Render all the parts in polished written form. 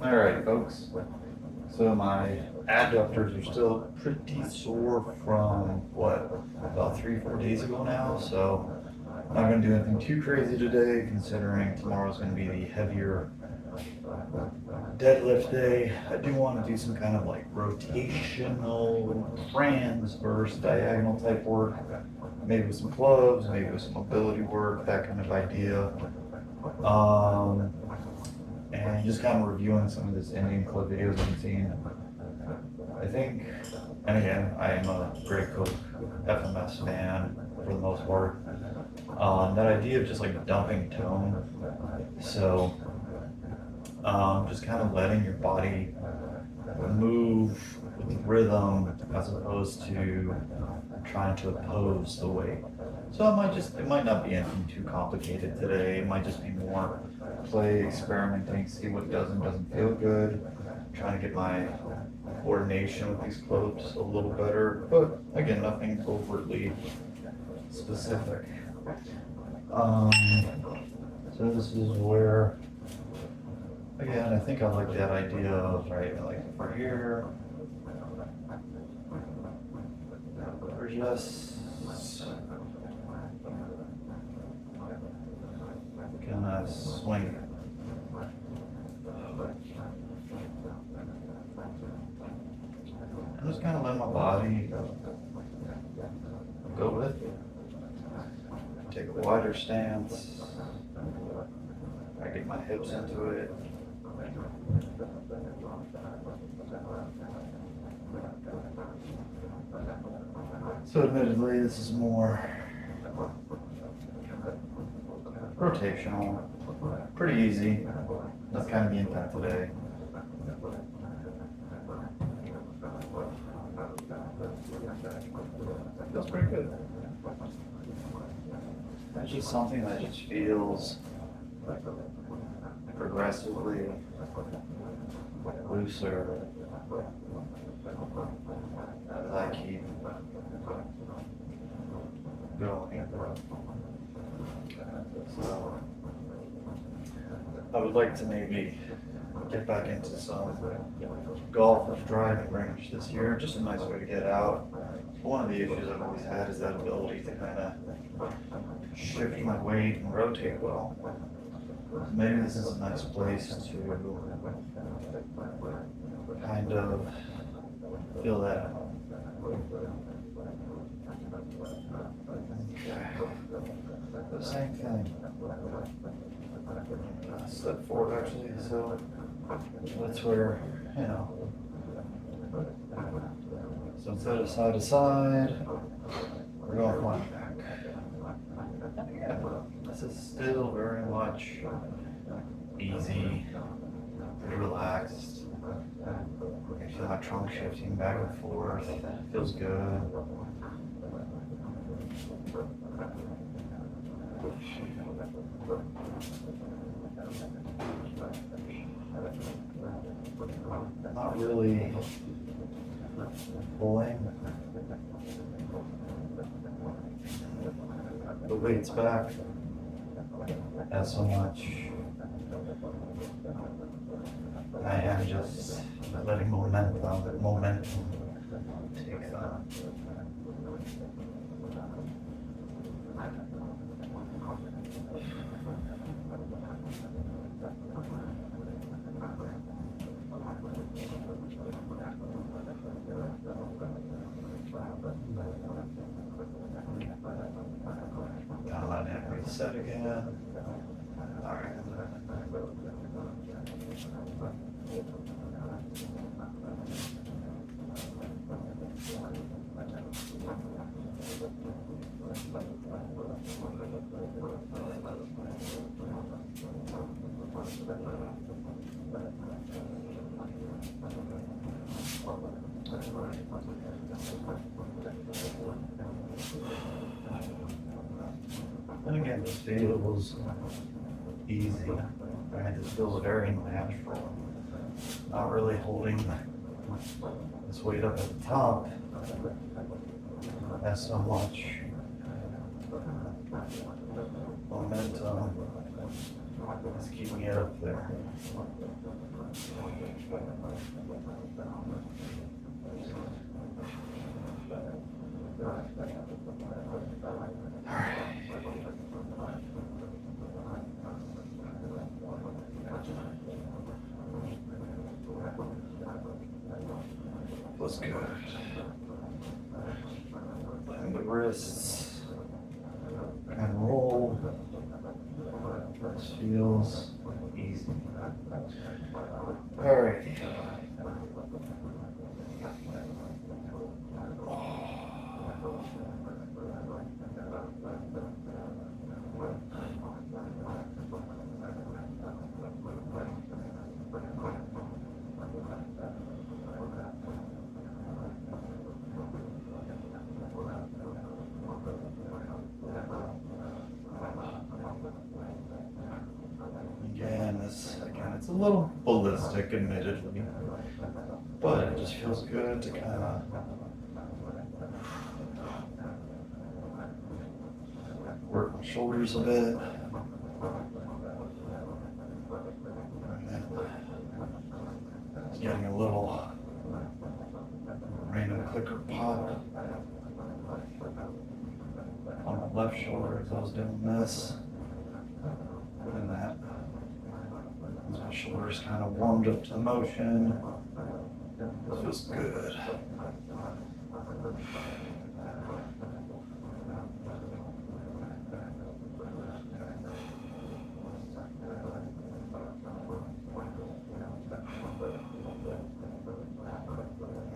Alright, folks. So my adductors are still pretty sore from about 3-4 days ago now. So I'm not going to do anything too crazy today, considering tomorrow's going to be the heavier deadlift day. I do want to do some kind of like rotational, transverse, diagonal type work. Maybe with some clubs, maybe with some mobility work, that kind of idea. And just kind of reviewing some of this Indian club videos I've seen. I think, and again, I am a Great Cook FMS fan for the most part. That idea of just like dumping tone, so just kind of letting your body move with rhythm as opposed to trying to oppose the weight. So it might not be anything too complicated today. It might just be more play, experimenting, see what does and doesn't feel good. Trying to get my coordination with these clubs a little better, but again, nothing overtly specific. So this is where, again, I think I like that idea of, right, like if we're here, we're just gonna swing it. I'm just gonna let my body go with it. Take a wider stance. I get my hips into it. So admittedly, this is more rotational, pretty easy. That's kind of the intent today. Feels pretty good. It's just something that just feels progressively looser as I keep going. So I would like to maybe get back into some golf or driving range this year. Just a nice way to get out. One of the issues I've always had is that ability to kind of shift my weight and rotate well. Maybe this is a nice place to kind of feel that. The same thing. Step forward actually, so that's where, so instead of side to side, we're going front back. And again, this is still very much easy, pretty relaxed. I feel my trunk shifting back and forth. Feels good. Not really pulling the weight's back as so much. I am just letting momentum take that. Gotta let it reset again. All right. And again, this feels easy. Right? This feels very natural. Not really holding this weight up at the top as so much momentum It's keeping it up there. Feels good. And the wrists and roll. This feels easy. All right. Again, it's a little ballistic, admittedly, but it just feels good to kind of work my shoulders a bit. And then it's getting a little random clicker pop on my left shoulder as I was doing this. And that. My shoulders kind of warmed up to the motion. This feels good.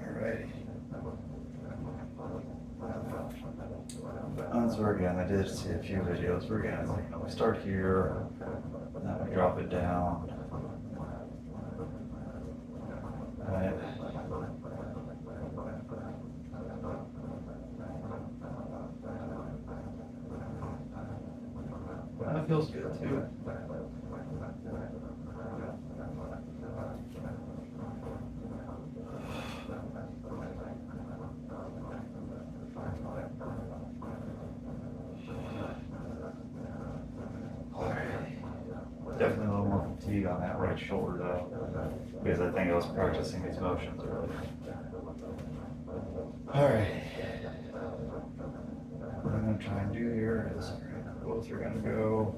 Alrighty. So again, I did see a few videos where again, we start here, and then we drop it down. Right. That feels good too. Definitely a little more fatigue on that right shoulder though, because I think I was practicing these motions earlier. Alright. What I'm going to try and do here is both are going to go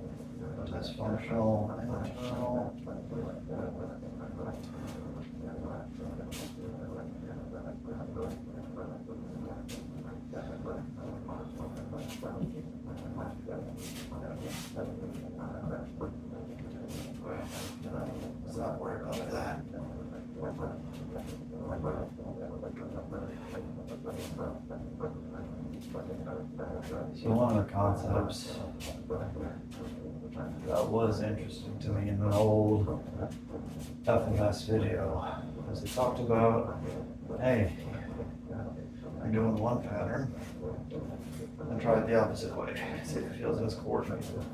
dysfunctional and internal. Let's not worry about that. So one of the concepts that was interesting to me in an old FMS video was they talked about, hey, you're doing one pattern and try it the opposite way. See if it feels as coordinated.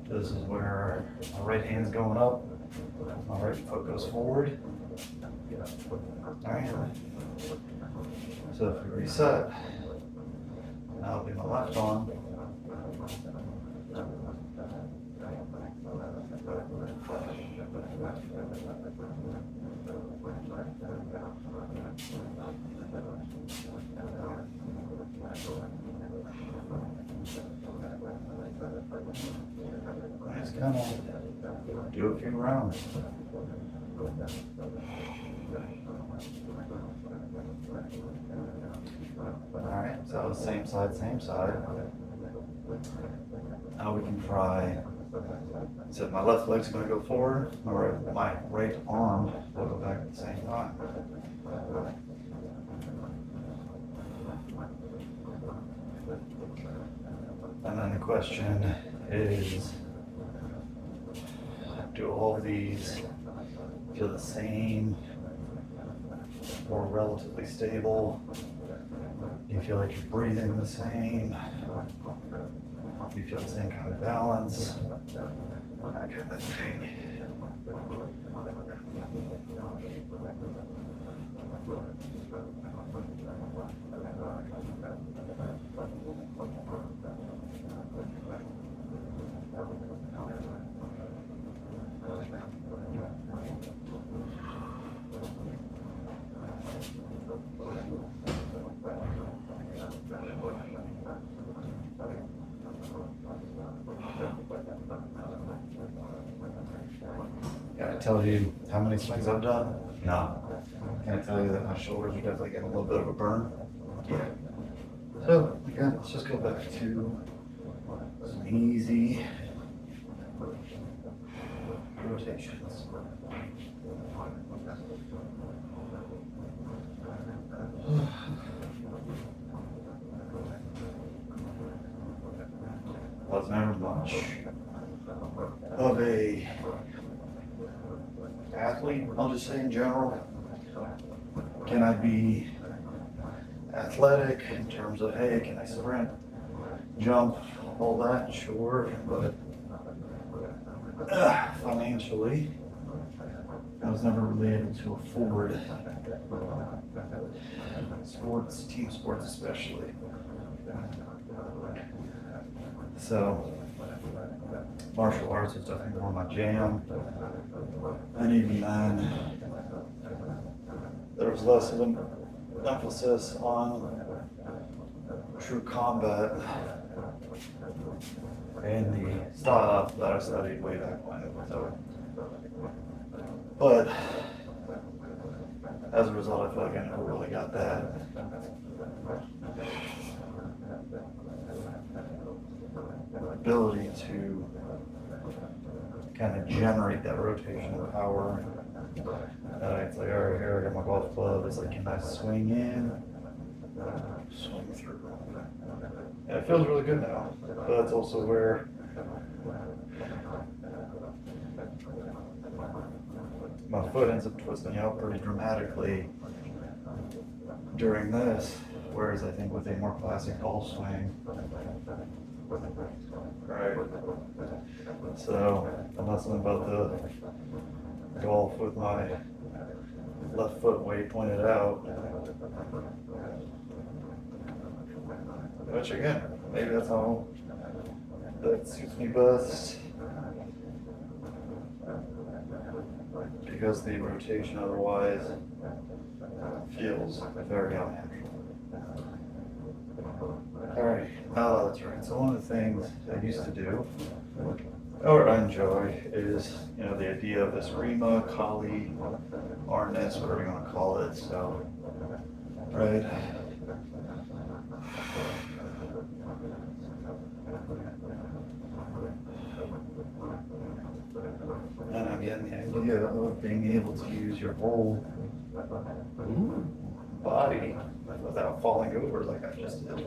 This is where my right hand's going up, my right foot goes forward. Alright. So if we reset, that'll be my left arm. Just kind of do a few rounds. Alright, so same side, same side. Now we can try, so my left leg's going to go forward, my right arm will go back at the same time. And then the question is, do all of these feel the same or relatively stable? Do you feel like you're breathing the same? Do you feel the same kind of balance? That kind of thing. Can I tell you how many swings I've done? No. Can I tell you that my shoulders are definitely getting a little bit of a burn? Yeah. So, again, let's just go back to some easy rotations. Was never much of a athlete, I'll just say in general. Can I be athletic in terms of, hey, can I sprint, jump, all that? Sure, but financially, I was never really able to afford sports, team sports especially. So, martial arts is definitely more my jam. And even then, there was less of an emphasis on true combat and the style that I studied way back when. So, but as a result, I feel like I never really got that ability to kind of generate that rotational power. It's like, all right, here I got my golf club. It's like, can I swing in, swing through? And it feels really good now. But that's also where my foot ends up twisting out pretty dramatically during this. Whereas I think with a more classic golf swing, right? So I'm not something about the golf with my left foot way pointed out. Which again, maybe that's how that suits me best. Because the rotation otherwise feels very unnatural. Alright, oh, that's right. So one of the things I used to do, or I enjoy, is, the idea of this Rima, Kali, harness, whatever you want to call it. So, right. And again, the idea of being able to use your whole body without falling over like I just did.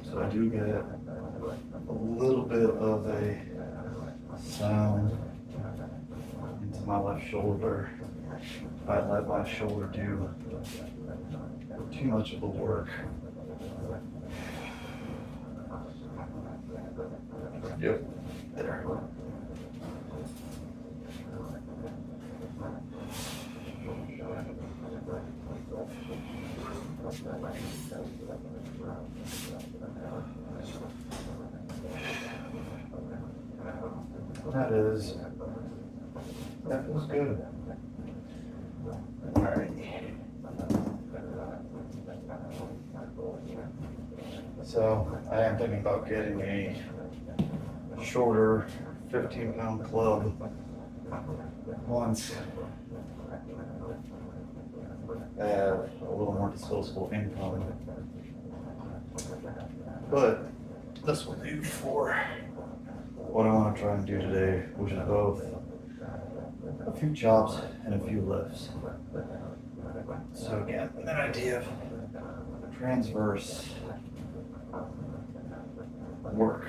So I do get a little bit of a sound into my left shoulder. If I let my shoulder do too much of the work. Yep, there. That feels good. All right. So I am thinking about getting a shorter 15-pound club once I have a little more disposable income. But this will do for what I want to try and do today, which is both a few chops and a few lifts. So again, an idea of transverse work.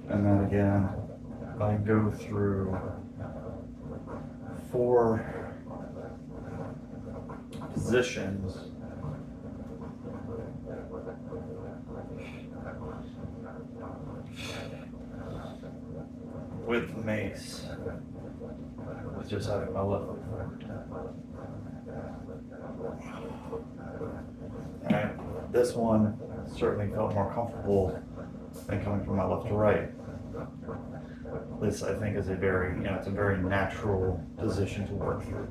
And then again, I go through 4 positions. With Mace, with just having my left foot forward. And this one certainly felt more comfortable than coming from my left to right. This, I think, is a very, it's a very natural position to work through.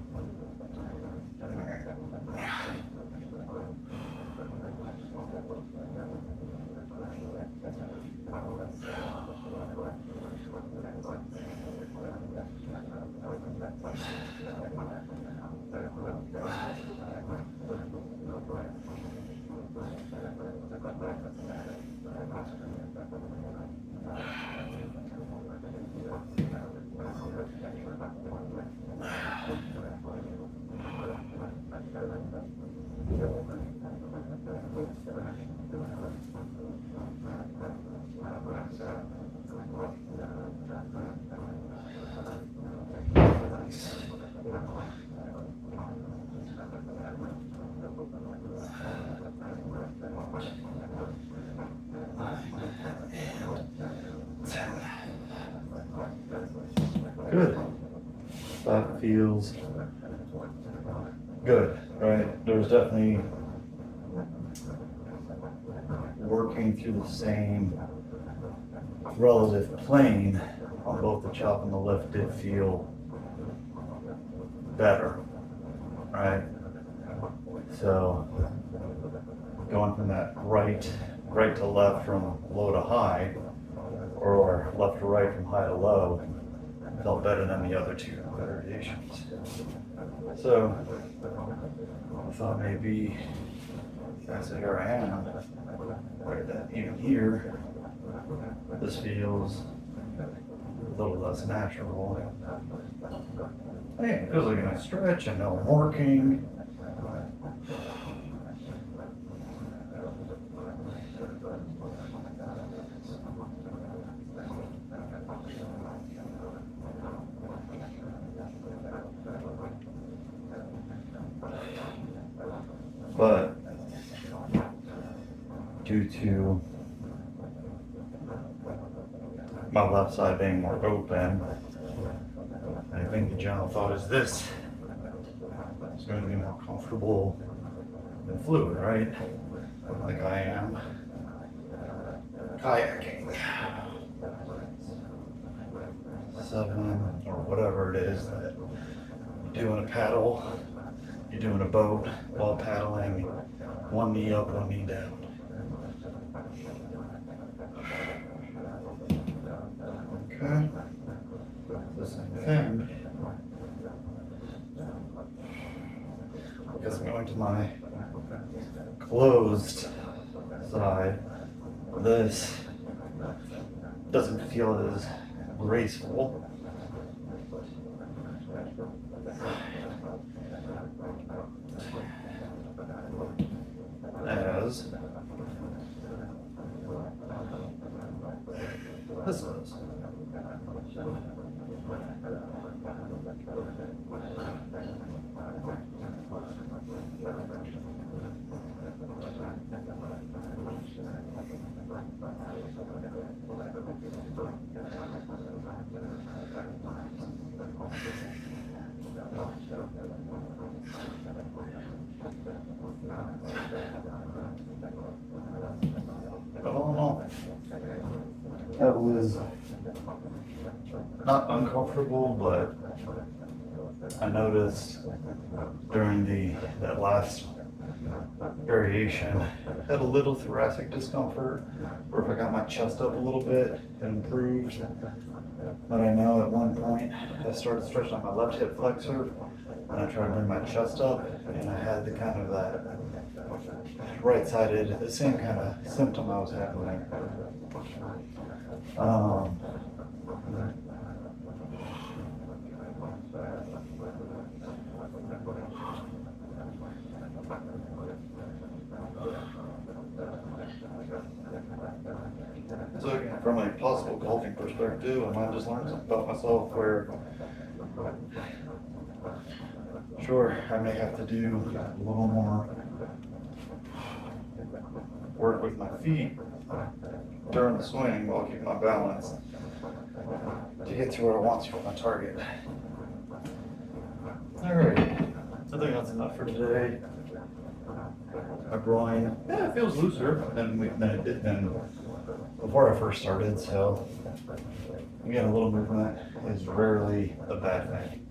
Good. That feels good, right? There's definitely working through the same relative plane on both the chop and the lift did feel better, right? So going from that right to left from low to high, or left to right from high to low, felt better than the other two variations. So I thought maybe, so here I am, right, that even here, this feels a little less natural. Hey, it feels like a nice stretch. I know I'm working. But due to my left side being more open, I think the general thought is this is going to be more comfortable than fluid, right? Like I am kayaking. 7 or whatever it is that you do in a paddle, you do in a boat while paddling, one knee up, one knee down. Okay, the same thing. I guess I'm going to my closed side. This doesn't feel as graceful. As this is. That was not uncomfortable, but I noticed during that last variation, I had a little thoracic discomfort, or if I got my chest up a little bit, it improved. But I know at one point I started stretching out my left hip flexor, and I tried to bring my chest up, and I had the kind of that right-sided, the same kind of symptom I was having there. So again, from a possible golfing perspective, I might just learn something about myself where Sure, I may have to do a little more work with my feet during the swing while keeping my balance to get to where I want to with my target. Alright, I think that's enough for today. My groin, yeah, it feels looser than it did before I first started, so again, a little movement is rarely a bad thing.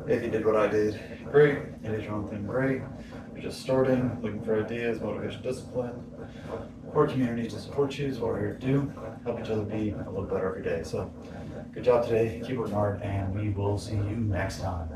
If you did what I did, great. You did your own thing, great. You're just starting, looking for ideas, motivation, discipline, or community to support you is what we're here to do. Help each other be a little better every day. So good job today. Keep working hard, and we will see you next time.